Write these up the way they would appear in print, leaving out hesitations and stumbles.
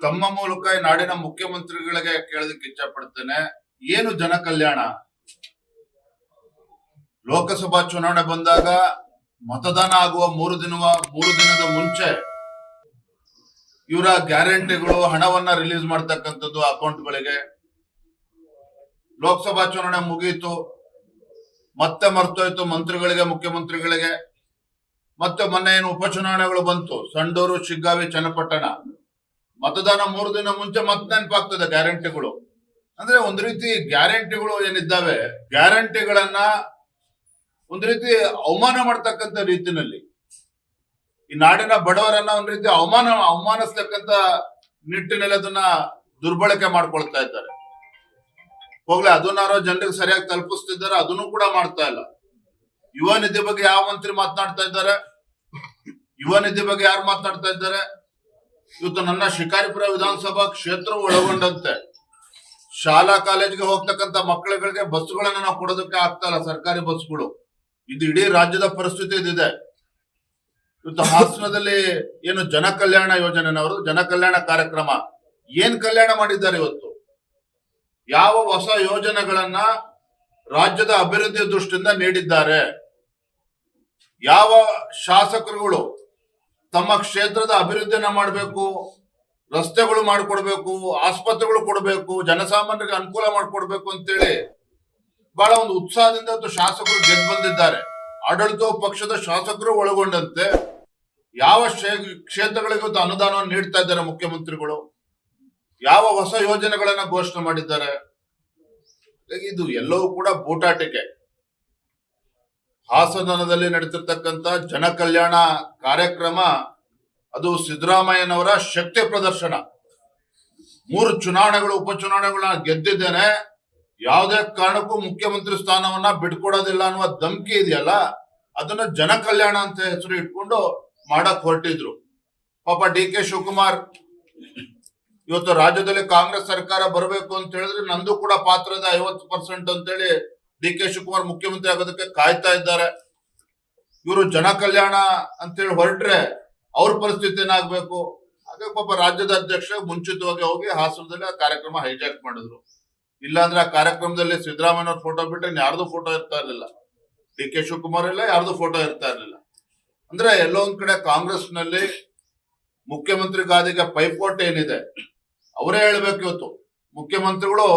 ತಮ್ಮ ಮೂಲಕ ಈ ನಾಡಿನ ಮುಖ್ಯಮಂತ್ರಿಗಳಿಗೆ ಕೇಳೋದಕ್ಕೆ ಇಚ್ಛೆ ಪಡ್ತೇನೆ. ಏನು ಜನ ಕಲ್ಯಾಣ? ಲೋಕಸಭಾ ಚುನಾವಣೆ ಬಂದಾಗ ಮತದಾನ ಆಗುವ ಮೂರು ದಿನದ ಮುಂಚೆ ಇವರ ಗ್ಯಾರಂಟಿಗಳು ಹಣವನ್ನ ರಿಲೀಸ್ ಮಾಡ್ತಕ್ಕಂಥದ್ದು ಅಕೌಂಟ್ಗಳಿಗೆ. ಲೋಕಸಭಾ ಚುನಾವಣೆ ಮುಗಿಯಿತು, ಮತ್ತೆ ಮರ್ತೋಯ್ತು ಮಂತ್ರಿಗಳಿಗೆ, ಮುಖ್ಯಮಂತ್ರಿಗಳಿಗೆ. ಮತ್ತೆ ಮೊನ್ನೆ ಏನು ಉಪಚುನಾವಣೆಗಳು ಬಂತು, ಸಂಡೂರು, ಶಿಗ್ಗಾವಿ, ಚನ್ನಪಟ್ಟಣ. ಮತದಾನ 3 ದಿನ ಮುಂಚೆ ಮತ್ತೆ ನೆನಪಾಗ್ತದೆ ಗ್ಯಾರಂಟಿಗಳು. ಅಂದ್ರೆ ಒಂದ್ ರೀತಿ ಗ್ಯಾರಂಟಿಗಳು ಏನಿದ್ದಾವೆ, ಗ್ಯಾರಂಟಿಗಳನ್ನ ಒಂದ್ ರೀತಿ ಅವಮಾನ ಮಾಡ್ತಕ್ಕಂಥ ರೀತಿನಲ್ಲಿ ಈ ನಾಡಿನ ಬಡವರನ್ನ ಒಂದ್ ರೀತಿ ಅವಮಾನಿಸ್ತಕ್ಕಂಥ ನಿಟ್ಟಿನಲ್ಲಿ ಅದನ್ನ ದುರ್ಬಳಕೆ ಮಾಡ್ಕೊಳ್ತಾ ಇದ್ದಾರೆ. ಹೋಗ್ಲಿ, ಅದನ್ನಾರೋ ಜನರಿಗೆ ಸರಿಯಾಗಿ ತಲುಪಿಸ್ತಿದ್ದಾರೆ, ಅದನ್ನು ಕೂಡ ಮಾಡ್ತಾ ಇಲ್ಲ. ಯುವ ನಿಧಿ ಬಗ್ಗೆ ಯಾವ ಮಂತ್ರಿ ಮಾತನಾಡ್ತಾ ಇದ್ದಾರೆ? ಯುವ ನಿಧಿ ಬಗ್ಗೆ ಯಾರು ಮಾತನಾಡ್ತಾ ಇದ್ದಾರೆ? ಇವತ್ತು ನನ್ನ ಶಿಕಾರಿಪುರ ವಿಧಾನಸಭಾ ಕ್ಷೇತ್ರ ಒಳಗೊಂಡಂತೆ ಶಾಲಾ ಕಾಲೇಜಿಗೆ ಹೋಗ್ತಕ್ಕಂಥ ಮಕ್ಕಳುಗಳಿಗೆ ಬಸ್ಗಳನ್ನ ನಾವು ಕೊಡೋದಕ್ಕೆ ಆಗ್ತಾ ಇಲ್ಲ, ಸರ್ಕಾರಿ ಬಸ್ಗಳು. ಇದು ಇಡೀ ರಾಜ್ಯದ ಪರಿಸ್ಥಿತಿ ಇದಿದೆ. ಇವತ್ತು ಹಾಸನದಲ್ಲಿ ಏನು ಜನ ಕಲ್ಯಾಣ ಯೋಜನೆನವರು ಜನ ಕಲ್ಯಾಣ ಕಾರ್ಯಕ್ರಮ ಏನ್ ಕಲ್ಯಾಣ ಮಾಡಿದ್ದಾರೆ? ಇವತ್ತು ಯಾವ ಹೊಸ ಯೋಜನೆಗಳನ್ನ ರಾಜ್ಯದ ಅಭಿವೃದ್ಧಿ ದೃಷ್ಟಿಯಿಂದ ನೀಡಿದ್ದಾರೆ? ಯಾವ ಶಾಸಕರುಗಳು ತಮ್ಮ ಕ್ಷೇತ್ರದ ಅಭಿವೃದ್ಧಿಯನ್ನ ಮಾಡಬೇಕು, ರಸ್ತೆಗಳು ಮಾಡಿಕೊಡ್ಬೇಕು, ಆಸ್ಪತ್ರೆಗಳು ಕೊಡಬೇಕು, ಜನಸಾಮಾನ್ಯರಿಗೆ ಅನುಕೂಲ ಮಾಡಿಕೊಡ್ಬೇಕು ಅಂತೇಳಿ ಬಹಳ ಒಂದು ಉತ್ಸಾಹದಿಂದ ಶಾಸಕರು ಗೆದ್ದು ಬಂದಿದ್ದಾರೆ. ಆಡಳಿತ ಪಕ್ಷದ ಶಾಸಕರು ಒಳಗೊಂಡಂತೆ ಯಾವ ಕ್ಷೇತ್ರಗಳಿಗೆ ಅನುದಾನವನ್ನು ನೀಡ್ತಾ ಇದ್ದಾರೆ ಮುಖ್ಯಮಂತ್ರಿಗಳು, ಯಾವ ಹೊಸ ಯೋಜನೆಗಳನ್ನ ಘೋಷಣೆ ಮಾಡಿದ್ದಾರೆ? ಇದು ಎಲ್ಲವೂ ಕೂಡ ಬೂಟಾಟಿಕೆ. ಹಾಸನದಲ್ಲಿ ನಡೀತಿರ್ತಕ್ಕಂಥ ಜನ ಕಲ್ಯಾಣ ಕಾರ್ಯಕ್ರಮ ಅದು ಸಿದ್ದರಾಮಯ್ಯನವರ ಶಕ್ತಿ ಪ್ರದರ್ಶನ. 3 ಚುನಾವಣೆಗಳು, ಉಪಚುನಾವಣೆಗಳನ್ನ ಗೆದ್ದಿದ್ದೇನೆ, ಯಾವುದೇ ಕಾರಣಕ್ಕೂ ಮುಖ್ಯಮಂತ್ರಿ ಸ್ಥಾನವನ್ನ ಬಿಟ್ಕೊಡೋದಿಲ್ಲ ಅನ್ನುವ ಧಮಕಿ ಇದೆಯಲ್ಲ, ಅದನ್ನ ಜನ ಕಲ್ಯಾಣ ಅಂತ ಹೆಸರು ಇಟ್ಕೊಂಡು ಮಾಡಕ್ ಹೊರಟಿದ್ರು. ಪಾಪ ಡಿ.ಕೆ. ಶಿವಕುಮಾರ್ ಇವತ್ತು ರಾಜ್ಯದಲ್ಲಿ ಕಾಂಗ್ರೆಸ್ ಸರ್ಕಾರ ಬರಬೇಕು ಅಂತ ಹೇಳಿದ್ರೆ ನಂದು ಕೂಡ ಪಾತ್ರ ಇದೆ 50% ಅಂತೇಳಿ ಡಿ.ಕೆ. ಶಿವಕುಮಾರ್ ಮುಖ್ಯಮಂತ್ರಿ ಆಗೋದಕ್ಕೆ ಕಾಯ್ತಾ ಇದ್ದಾರೆ. ಇವರು ಜನ ಕಲ್ಯಾಣ ಅಂತೇಳಿ ಹೊರಟ್ರೆ ಅವ್ರ ಪರಿಸ್ಥಿತಿ ಏನಾಗ್ಬೇಕು? ಹಾಗೆ ಪಾಪ ರಾಜ್ಯದ ಅಧ್ಯಕ್ಷ ಮುಂಚಿತವಾಗಿ ಹೋಗಿ ಹಾಸನದಲ್ಲಿ ಆ ಕಾರ್ಯಕ್ರಮ ಹೈಜಾಕ್ ಮಾಡಿದ್ರು. ಇಲ್ಲಾಂದ್ರೆ ಆ ಕಾರ್ಯಕ್ರಮದಲ್ಲಿ ಸಿದ್ದರಾಮಯ್ಯವ್ರ ಫೋಟೋ ಬಿಟ್ಟರೆ ಯಾರ್ದು ಫೋಟೋ ಇರ್ತಾ ಇರ್ಲಿಲ್ಲ, ಡಿ.ಕೆ. ಶಿವಕುಮಾರ್ ಇಲ್ಲ, ಯಾರ್ದು ಫೋಟೋ ಇರ್ತಾ ಇರ್ಲಿಲ್ಲ. ಅಂದ್ರೆ ಎಲ್ಲೋ ಒಂದ್ ಕಡೆ ಕಾಂಗ್ರೆಸ್ ನಲ್ಲಿ ಮುಖ್ಯಮಂತ್ರಿ ಗಾದಿಗೆ ಪೈಪೋಟಿ ಏನಿದೆ ಅವರೇ ಹೇಳ್ಬೇಕು. ಇವತ್ತು ಮುಖ್ಯಮಂತ್ರಿಗಳು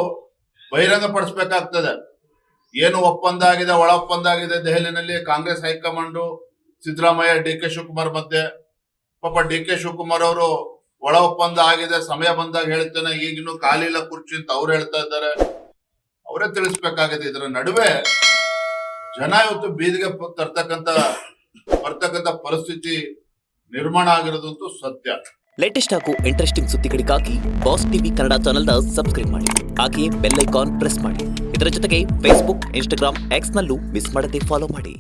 ಬಹಿರಂಗ ಪಡಿಸ್ಬೇಕಾಗ್ತದೆ ಏನು ಒಪ್ಪಂದ ಆಗಿದೆ, ಒಳ ಒಪ್ಪಂದ ಆಗಿದೆ ದೆಹಲಿನಲ್ಲಿ ಕಾಂಗ್ರೆಸ್ ಹೈಕಮಾಂಡ್ ಸಿದ್ದರಾಮಯ್ಯ, ಡಿ.ಕೆ. ಶಿವಕುಮಾರ್ ಮಧ್ಯೆ. ಪಾಪ ಡಿ.ಕೆ. ಶಿವಕುಮಾರ್ ಅವರು ಒಳ ಒಪ್ಪಂದ ಆಗಿದೆ, ಸಮಯ ಬಂದಾಗ ಹೇಳ್ತೇನೆ, ಈಗಿನ್ನೂ ಖಾಲಿ ಇಲ್ಲ ಕುರ್ಚಿ ಅಂತ ಅವ್ರು ಹೇಳ್ತಾ ಇದ್ದಾರೆ. ಅವರೇ ತಿಳಿಸ್ಬೇಕಾಗಿದೆ. ಇದರ ನಡುವೆ ಜನ ಇವತ್ತು ಬೀದಿಗೆ ಬರ್ತಕ್ಕಂಥ ಪರಿಸ್ಥಿತಿ ನಿರ್ಮಾಣ ಆಗಿರೋದಂತೂ ಸತ್ಯ. ಲೇಟೆಸ್ಟ್ ಹಾಗೂ ಇಂಟ್ರೆಸ್ಟಿಂಗ್ ಸುದ್ದಿಗಳಿಗಾಗಿ ಬಾಸ್ ಟಿವಿ ಕನ್ನಡ ಚಾನೆಲ್ನ ಸಬ್ಸ್ಕ್ರೈಬ್ ಮಾಡಿ. ಹಾಗೆಯೇ ಬೆಲ್ ಐಕಾನ್ ಪ್ರೆಸ್ ಮಾಡಿ. ಇದರ ಜೊತೆಗೆ ಫೇಸ್ಬುಕ್, ಇನ್ಸ್ಟಾಗ್ರಾಮ್, ಎಕ್ಸ್ ನಲ್ಲೂ ಮಿಸ್ ಮಾಡದೆ ಫಾಲೋ ಮಾಡಿ.